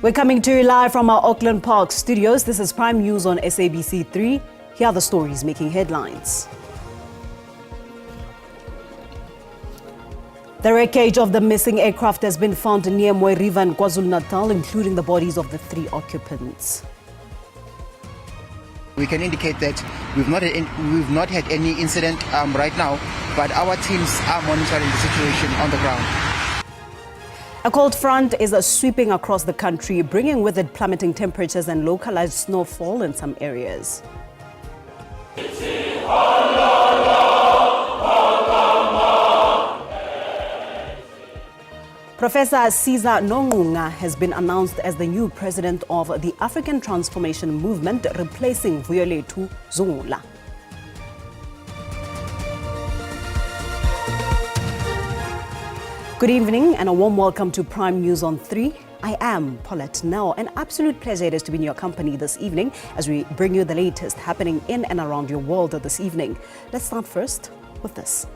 We're coming to you live from our Auckland Park studios. This is Prime News on SABC 3. Here are the stories making headlines. The wreckage of the missing aircraft has been found near Mooi River in KwaZulu-Natal, including the bodies of the 3 occupants. We can indicate that we've not had any incident right now, but our teams are monitoring the situation on the ground. A cold front is sweeping across the country, bringing with it plummeting temperatures and localized snowfall in some areas. Professor Caesar Nongunga has been announced as the new president of the African Transformation Movement, replacing Vuyolethu Zungula. Good evening and a warm welcome to Prime News on 3. I am Paulette Nell. An absolute pleasure it is to be in your company this evening as we bring you the latest happening in and around your world this evening. Let's start first with this.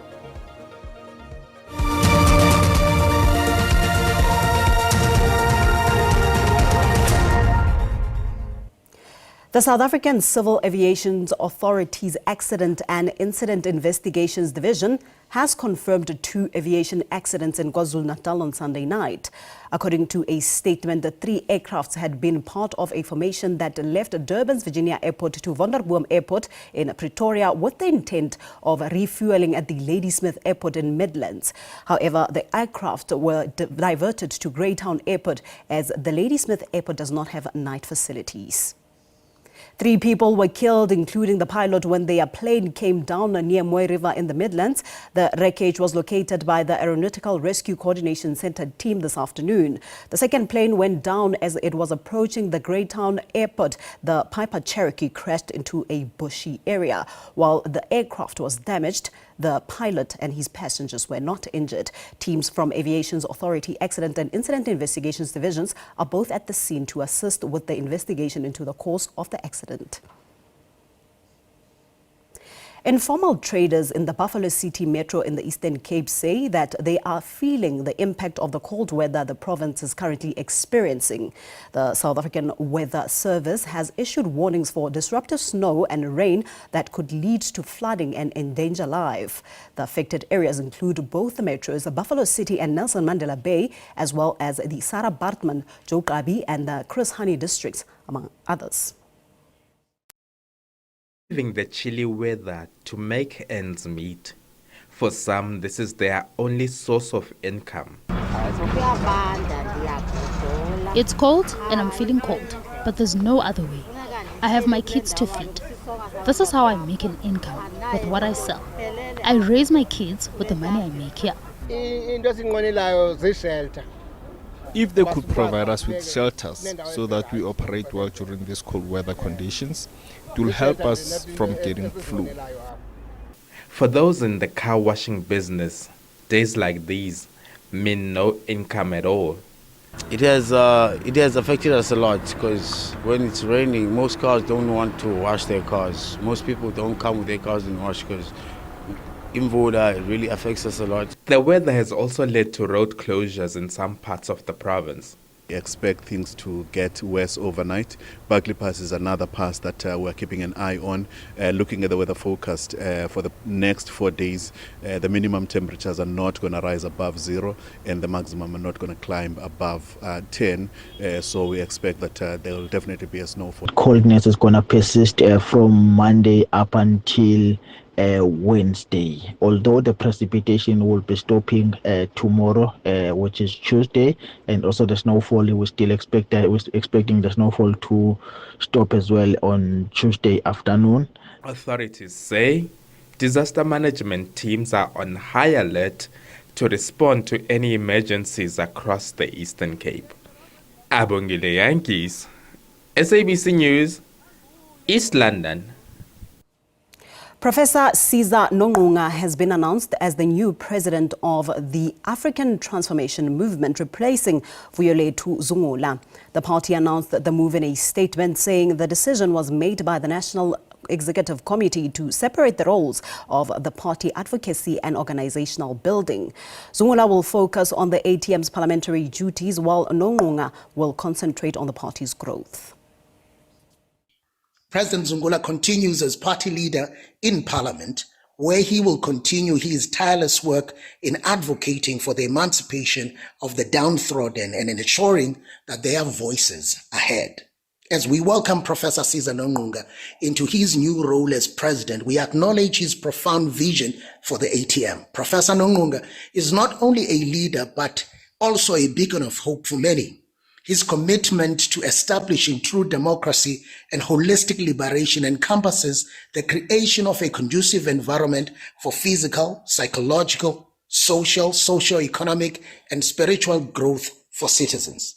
The South African Civil Aviation Authority's Accident and Incident Investigations Division has confirmed 2 aviation accidents in KwaZulu-Natal on Sunday night. According to a statement, the 3 aircrafts had been part of a formation that left Durban's Virginia Airport to Vonderboom Airport in Pretoria with the intent of refueling at the Ladysmith Airport in Midlands. However, the aircraft were diverted to Greytown Airport as the Ladysmith Airport does not have night facilities. 3 people were killed, including the pilot, when their plane came down near Mooi River in the Midlands. The wreckage was located by the Aeronautical Rescue Coordination Centre team this afternoon. The second plane went down as it was approaching the Greytown Airport. The Piper Cherokee crashed into a bushy area. While the aircraft was damaged, the pilot and his passengers were not injured. Teams from Aviation's Authority Accident and Incident Investigations Divisions are both at the scene to assist with the investigation into the cause of the accident. Informal traders in the Buffalo City Metro in the Eastern Cape say that they are feeling the impact of the cold weather the province is currently experiencing. The South African Weather Service has issued warnings for disruptive snow and rain that could lead to flooding and endanger life. The affected areas include both the metros, Buffalo City and Nelson Mandela Bay, as well as the Sarah Baartman, Joe Gqabi and the Chris Hani districts, among others. Living the chilly weather to make ends meet. For some, this is their only source of income. It's cold and I'm feeling cold, but there's no other way. I have my kids to feed. This is how I make an income, with what I sell. I raise my kids with the money I make here. If they could provide us with shelters so that we operate well during these cold weather conditions, it will help us from getting flu. For those in the car washing business, days like these mean no income at all. It has affected us a lot because when it's raining, most cars don't want to wash their cars. Most people don't come with their cars and wash because imvoda, it really affects us a lot. The weather has also led to road closures in some parts of the province. We expect things to get worse overnight. Buckley Pass is another pass that we're keeping an eye on. Looking at the weather forecast for the next 4 days, the minimum temperatures are not going to rise above 0 and the maximum are not going to climb above 10. So we expect that there will definitely be a snowfall. Coldness is going to persist from Monday up until Wednesday, although the precipitation will be stopping tomorrow, which is Tuesday, and also the snowfall we still expecting the snowfall to stop as well on Tuesday afternoon. Authorities say disaster management teams are on high alert to respond to any emergencies across the Eastern Cape. Abongile Yankees, SABC News, East London. Professor Caesar Nongunga has been announced as the new president of the African Transformation Movement, replacing Vuyolethu Zungula. The party announced the move in a statement saying the decision was made by the National Executive Committee to separate the roles of the party advocacy and organizational building. Zungula will focus on the ATM's parliamentary duties, while Nongunga will concentrate on the party's growth. President Zungula continues as party leader in Parliament, where he will continue his tireless work in advocating for the emancipation of the downtrodden and ensuring that their voices are heard. As we welcome Professor Caesar Nongunga into his new role as president, we acknowledge his profound vision for the ATM. Professor Nongunga is not only a leader, but also a beacon of hope for many. His commitment to establishing true democracy and holistic liberation encompasses the creation of a conducive environment for physical, psychological, social, socio-economic, and spiritual growth for citizens.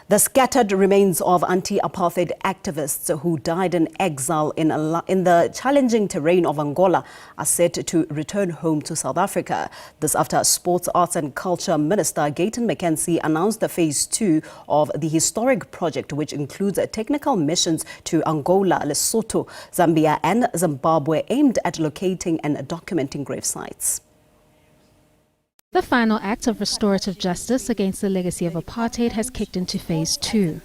The scattered remains of anti-apartheid activists who died in exile in the challenging terrain of Angola are set to return home to South Africa. This after Sports, Arts and Culture Minister Gayton McKenzie announced the phase 2 of the historic project, which includes technical missions to Angola, Lesotho, Zambia and Zimbabwe aimed at locating and documenting grave sites. The final act of restorative justice against the legacy of apartheid has kicked into phase 2.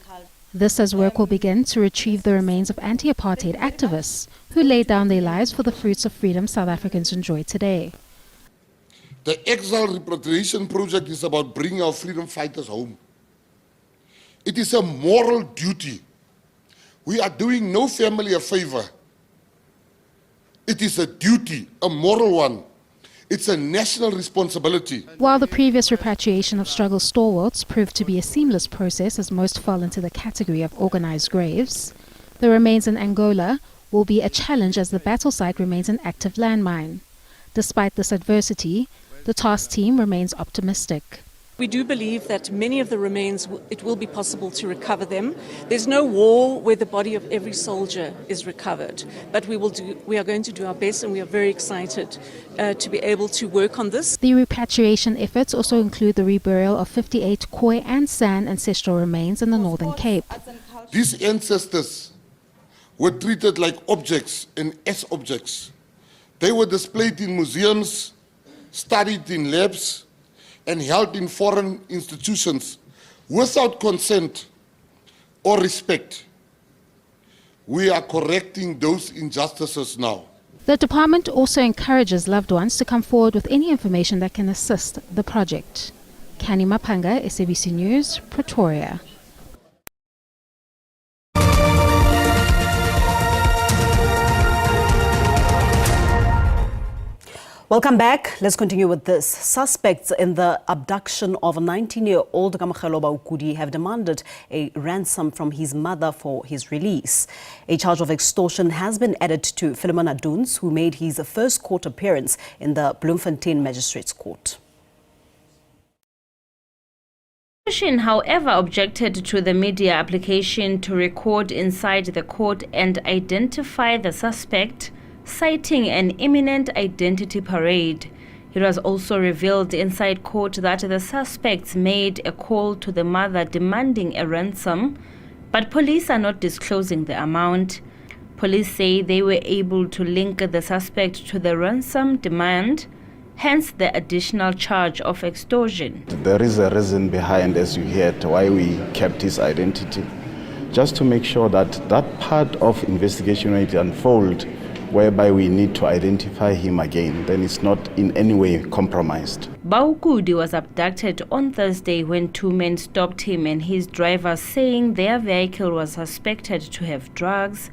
This as work will begin to retrieve the remains of anti-apartheid activists who laid down their lives for the fruits of freedom South Africans enjoy today. The Exile Repatriation project is about bringing our freedom fighters home. It is a moral duty. We are doing no family a favor. It is a duty, a moral one. It's a national responsibility. While the previous repatriation of struggle stalwarts proved to be a seamless process as most fell into the category of organized graves, the remains in Angola will be a challenge as the battle site remains an active landmine. Despite this adversity, the task team remains optimistic. We do believe that many of the remains, it will be possible to recover them. There's no war where the body of every soldier is recovered, but we are going to do our best, and we are very excited to be able to work on this. The repatriation efforts also include the reburial of 58 Khoi and San ancestral remains in the Northern Cape. These ancestors were treated like objects and as objects. They were displayed in museums, studied in labs, and held in foreign institutions without consent or respect. We are correcting those injustices now. The department also encourages loved ones to come forward with any information that can assist the project. Kani Mapanga, SABC News, Pretoria. Welcome back. Let's continue with this. Suspects in the abduction of 19-year-old Kamogeloba Ukudi have demanded a ransom from his mother for his release. A charge of extortion has been added to Philemon Aduns, who made his first court appearance in the Bloemfontein Magistrates Court. The prosecution, however, objected to the media application to record inside the court and identify the suspect, citing an imminent identity parade. It was also revealed inside court that the suspects made a call to the mother demanding a ransom, but police are not disclosing the amount. Police say they were able to link the suspect to the ransom demand, hence the additional charge of extortion. There is a reason behind, as you heard, why we kept his identity, just to make sure that that part of investigation when it unfolds, whereby we need to identify him again, then it's not in any way compromised. Baukudi was abducted on Thursday when two men stopped him and his driver, saying their vehicle was suspected to have drugs.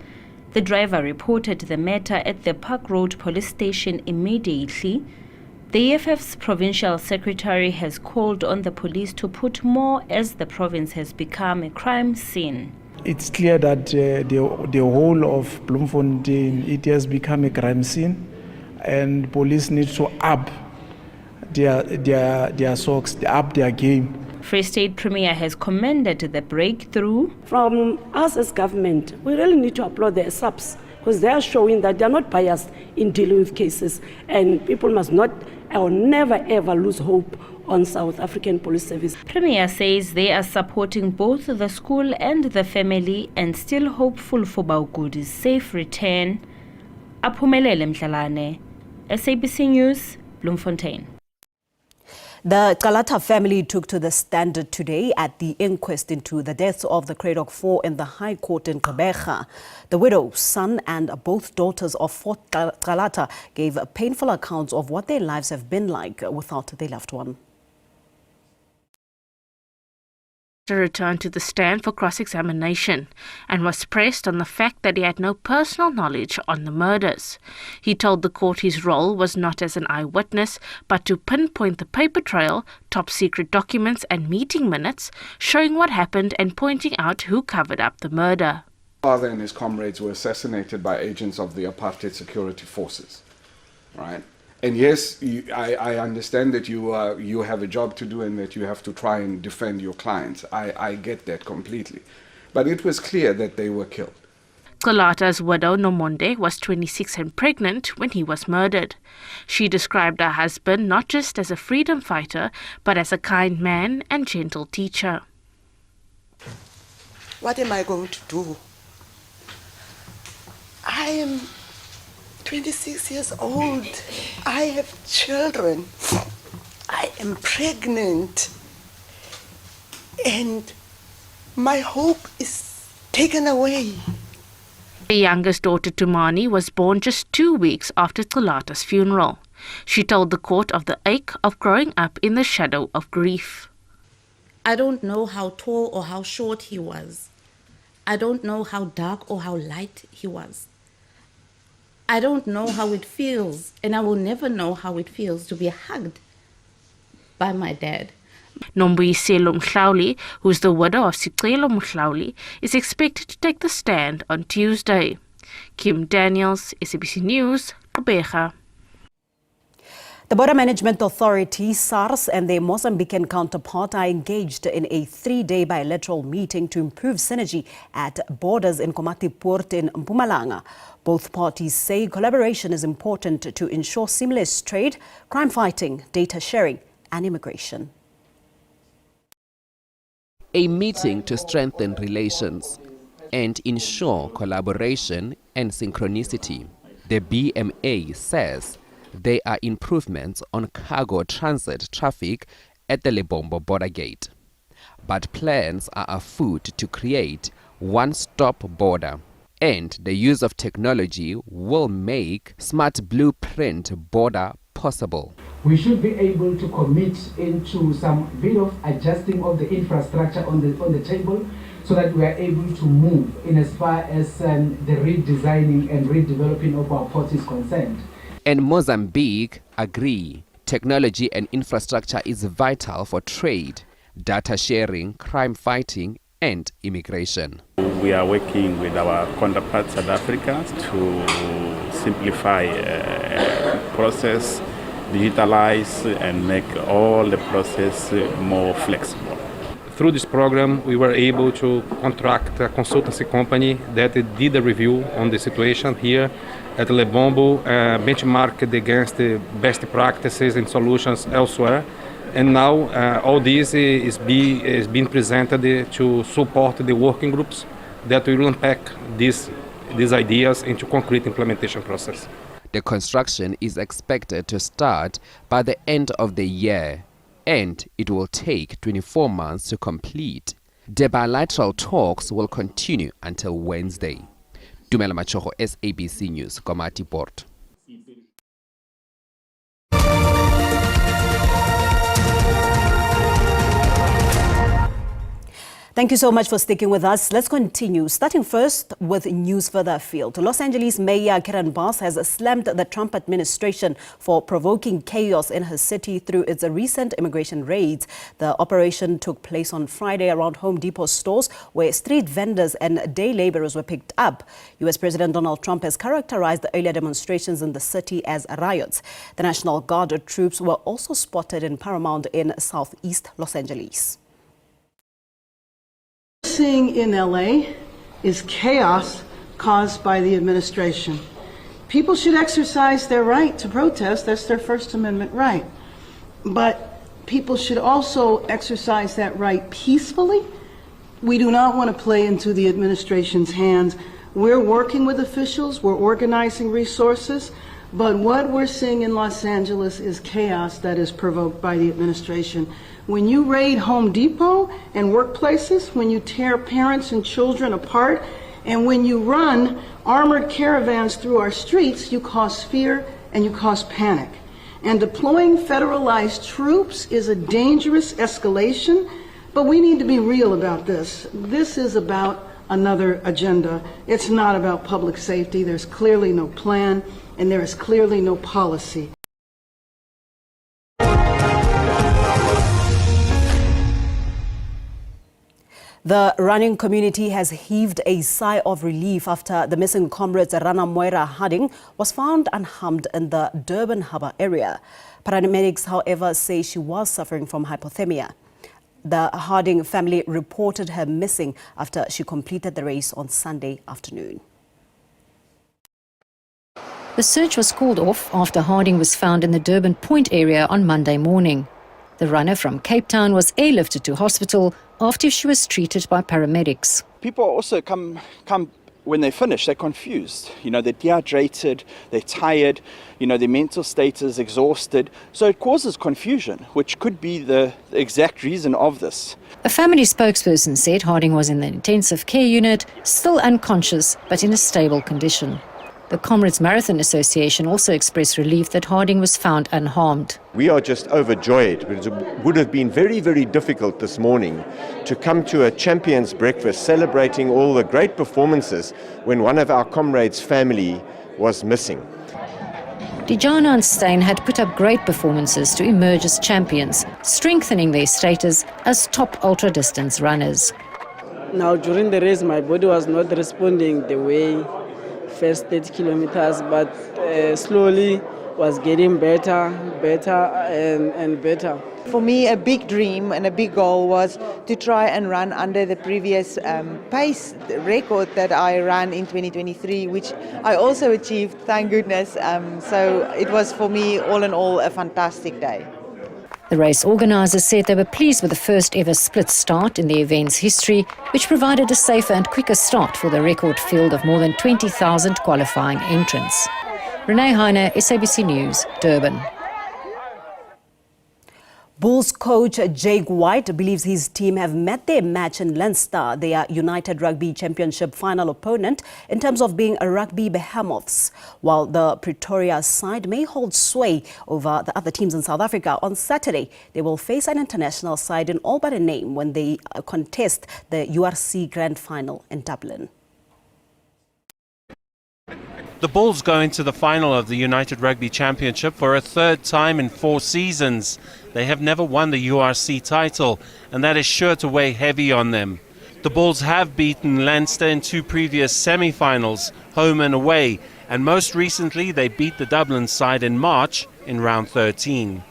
The driver reported the matter at the Park Road police station immediately. The EFF's provincial secretary has called on the police to put more as the province has become a crime scene. It's clear that the whole of Bloemfontein, it has become a crime scene, and police need to up their socks, up their game. Free State Premier has commended the breakthrough. From us as government, we really need to applaud the SABC, because they are showing that they are not biased in dealing with cases, and people must not or never ever lose hope on South African Police Service. Premier says they are supporting both the school and the family and still hopeful for Baugudi's safe return. Aphumelele Mhlalane, SABC News, Bloemfontein. The Kalata family took to the stand today at the inquest into the deaths of the Krado 4 in the High Court in Gqeberha. The widow, son and both daughters of Fort Kalata gave painful accounts of what their lives have been like without their loved one. Returned to the stand for cross-examination and was pressed on the fact that he had no personal knowledge on the murders. He told the court his role was not as an eyewitness, but to pinpoint the paper trail, top-secret documents and meeting minutes, showing what happened and pointing out who covered up the murder. His father and his comrades were assassinated by agents of the apartheid security forces, right? And yes, I understand that you have a job to do and that you have to try and defend your clients. I get that completely. But it was clear that they were killed. Kalata's widow, Nomonde, was 26 and pregnant when he was murdered. She described her husband not just as a freedom fighter, but as a kind man and gentle teacher. What am I going to do? I am 26 years old. I have children. I am pregnant. And my hope is taken away. The youngest daughter, Tumani, was born just 2 weeks after Kalata's funeral. She told the court of the ache of growing up in the shadow of grief. I don't know how tall or how short he was. I don't know how dark or how light he was. I don't know how it feels, and I will never know how it feels to be hugged by my dad. Nombuyiselo Mhlauli, who is the widow of Sicelo Mhlauli, is expected to take the stand on Tuesday. Kim Daniels, SABC News, Gqeberha. The Border Management Authority, SARS, and their Mozambican counterpart are engaged in a 3-day bilateral meeting to improve synergy at borders in Komati Port in Mpumalanga. Both parties say collaboration is important to ensure seamless trade, crime fighting, data sharing, and immigration. A meeting to strengthen relations and ensure collaboration and synchronicity. The BMA says there are improvements on cargo transit traffic at the Lebombo border gate. But plans are afoot to create one-stop border, and the use of technology will make smart blueprint border possible. We should be able to commit into some bit of adjusting of the infrastructure on the table so that we are able to move in as far as the redesigning and redeveloping of our ports is concerned. And Mozambique agree technology and infrastructure is vital for trade, data sharing, crime fighting, and immigration. We are working with our counterparts South Africa to simplify process, digitalize, and make all the process more flexible. Through this program, we were able to contract a consultancy company that did a review on the situation here at Lebombo, benchmarked against the best practices and solutions elsewhere. And now all this is being presented to support the working groups that will unpack these ideas into concrete implementation process. The construction is expected to start by the end of the year, and it will take 24 months to complete. The bilateral talks will continue until Wednesday. Dumela Machogo, SABC News, Komati Port. Thank you so much for sticking with us. Let's continue. Starting first with news further afield. Los Angeles Mayor Karen Bass has slammed the Trump administration for provoking chaos in her city through its recent immigration raids. The operation took place on Friday around Home Depot stores where street vendors and day laborers were picked up. U.S. President Donald Trump has characterized the earlier demonstrations in the city as riots. The National Guard troops were also spotted in Paramount in southeast Los Angeles. Seeing in LA is chaos caused by the administration. People should exercise their right to protest. That's their First Amendment right. But people should also exercise that right peacefully. We do not want to play into the administration's hands. We're working with officials, we're organizing resources, but what we're seeing in Los Angeles is chaos that is provoked by the administration. When you raid Home Depot and workplaces, when you tear parents and children apart, and when you run armored caravans through our streets, you cause fear and you cause panic. And deploying federalized troops is a dangerous escalation, but we need to be real about this. This is about another agenda. It's not about public safety. There's clearly no plan, and there is clearly no policy. The running community has heaved a sigh of relief after the missing Comrades Rana Moira Harding was found unharmed in the Durban Harbour area. Paramedics, however, say she was suffering from hypothermia. The Harding family reported her missing after she completed the race on Sunday afternoon. The search was called off after Harding was found in the Durban Point area on Monday morning. The runner from Cape Town was airlifted to hospital after she was treated by paramedics. People also come when they finish, they're confused. They're dehydrated, they're tired, their mental state is exhausted. So it causes confusion, which could be the exact reason of this. A family spokesperson said Harding was in the intensive care unit, still unconscious, but in a stable condition. The Comrades Marathon Association also expressed relief that Harding was found unharmed. We are just overjoyed. It would have been very, very difficult this morning to come to a champions breakfast celebrating all the great performances when one of our comrades' family was missing. Dijana and Stein had put up great performances to emerge as champions, strengthening their status as top ultra-distance runners. Now, during the race, my body was not responding the way first 30 kilometers, but slowly was getting better and better. For me, a big dream and a big goal was to try and run under the previous pace record that I ran in 2023, which I also achieved, thank goodness. So it was for me, all in all, a fantastic day. The race organisers said they were pleased with the first ever split start in the event's history, which provided a safer and quicker start for the record field of more than 20,000 qualifying entrants. Renee Heine, SABC News, Durban. Bulls coach Jake White believes his team have met their match in Leinster, their United Rugby Championship final opponent, in terms of being a rugby behemoths. While the Pretoria side may hold sway over the other teams in South Africa, on Saturday they will face an international side in all but a name when they contest the URC Grand Final in Dublin. The Bulls go into the final of the United Rugby Championship for a third time in 4 seasons. They have never won the URC title, and that is sure to weigh heavy on them. The Bulls have beaten Leinster in 2 previous semi-finals, home and away, and most recently they beat the Dublin side in March in round 13.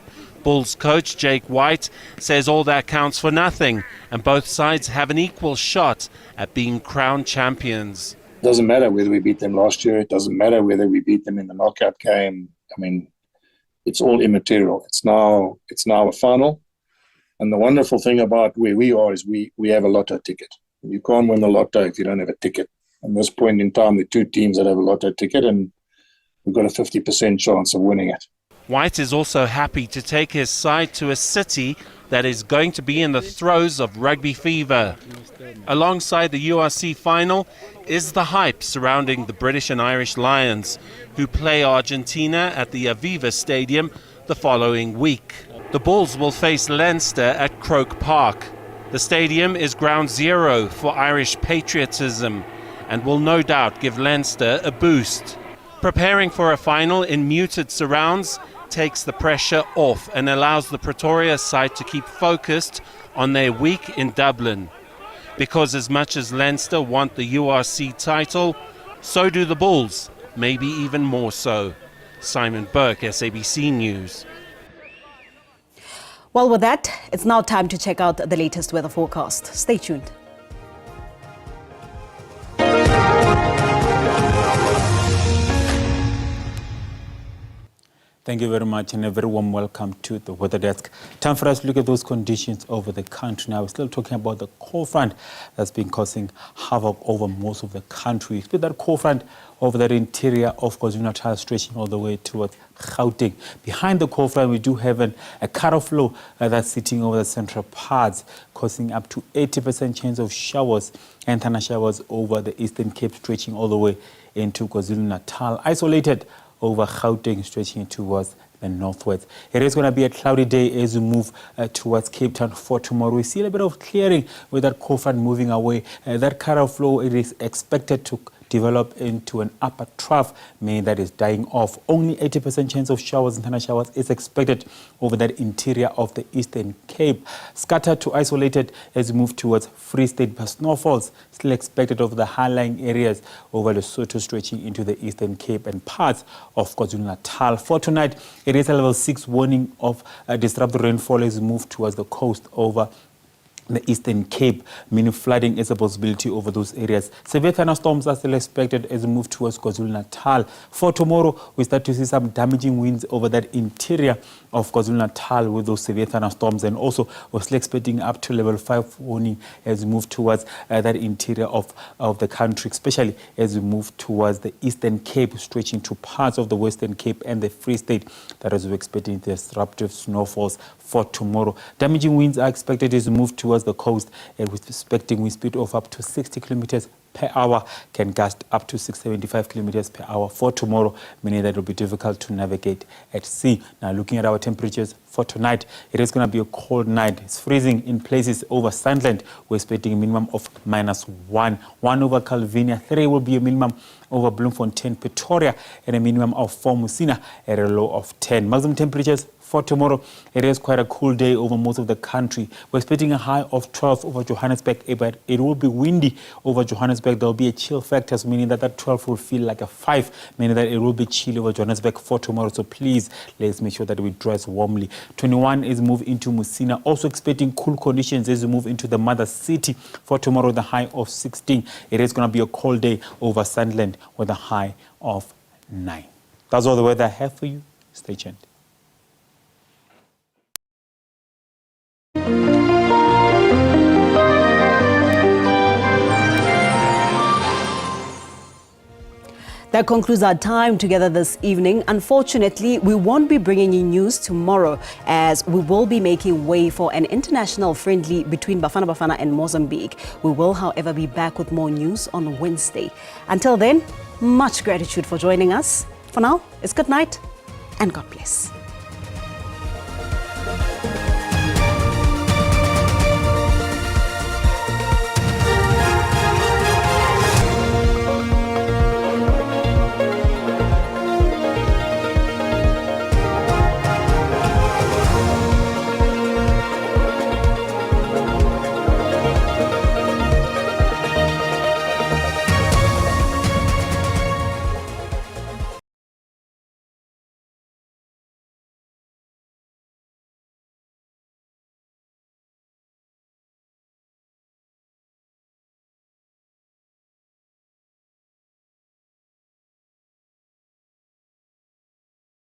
Bulls coach Jake White says all that counts for nothing, and both sides have an equal shot at being crowned champions. It doesn't matter whether we beat them last year. It doesn't matter whether we beat them in the knockout game. I mean, it's all immaterial. It's now a final. And the wonderful thing about where we are is we have a lotto ticket. You can't win the lotto if you don't have a ticket. At this point in time, there are 2 teams that have a lotto ticket, and we've got a 50% chance of winning it. White is also happy to take his side to a city that is going to be in the throes of rugby fever. Alongside the URC final is the hype surrounding the British and Irish Lions, who play Argentina at the Aviva Stadium the following week. The Bulls will face Leinster at Croke Park. The stadium is ground zero for Irish patriotism and will no doubt give Leinster a boost. Preparing for a final in muted surrounds takes the pressure off and allows the Pretoria side to keep focused on their week in Dublin. Because as much as Leinster want the URC title, so do the Bulls, maybe even more so. Simon Burke, SABC News. Well, with that, it's now time to check out the latest weather forecast. Stay tuned. Thank you very much, and a very warm welcome to the Weather Desk. Time for us to look at those conditions over the country. Now, we're still talking about the cold front that's been causing havoc over most of the country. With that cold front over the interior of KwaZulu-Natal, stretching all the way towards Gauteng. Behind the cold front, we do have a Krado flow that's sitting over the central parts, causing up to 80% chance of showers and thunder showers over the Eastern Cape, stretching all the way into KwaZulu-Natal. Isolated over Gauteng, stretching towards the northwest. It is going to be a cloudy day as we move towards Cape Town for tomorrow. We see a bit of clearing with that cold front moving away. That Krado flow, it is expected to develop into an upper trough, meaning that is dying off. Only 80% chance of showers and thunder showers is expected over that interior of the Eastern Cape. Scattered to isolated as we move towards Free State, but snowfalls still expected over the high-lying areas over Lesotho, stretching into the Eastern Cape and parts of KwaZulu-Natal. For tonight, it is a level 6 warning of disrupted rainfall as we move towards the coast over the Eastern Cape, meaning flooding is a possibility over those areas. Severe thunderstorms are still expected as we move towards KwaZulu-Natal. For tomorrow, we start to see some damaging winds over that interior of KwaZulu-Natal with those severe thunderstorms, and also we're still expecting up to level 5 warning as we move towards that interior of the country, especially as we move towards the Eastern Cape, stretching to parts of the Western Cape and the Free State. That is, we're expecting disruptive snowfalls for tomorrow. Damaging winds are expected as we move towards the coast, and we're expecting wind speed of up to 60 kilometers per hour, can gust up to 675 kilometers per hour for tomorrow, meaning that it will be difficult to navigate at sea. Now, looking at our temperatures for tonight, it is going to be a cold night. It's freezing in places over Sandland. We're expecting a minimum of -1. 1 over Calvinia. 3 will be a minimum over Bloemfontein, Pretoria, and a minimum of 4 Musina at a low of 10. Maximum temperatures for tomorrow, it is quite a cool day over most of the country. We're expecting a high of 12 over Johannesburg, but it will be windy over Johannesburg. There will be a chill factor, meaning that 12 will feel like a 5, meaning that it will be chilly over Johannesburg for tomorrow. So please, let's make sure that we dress warmly. 21 is move into Musina. Also expecting cool conditions as we move into the mother city for tomorrow, the high of 16. It is going to be a cold day over Sandland with a high of 9. That's all the weather I have for you. Stay tuned. That concludes our time together this evening. Unfortunately, we won't be bringing you news tomorrow, as we will be making way for an international friendly between Bafana and Mozambique. We will, however, be back with more news on Wednesday. Until then, much gratitude for joining us. For now, it's good night and God bless.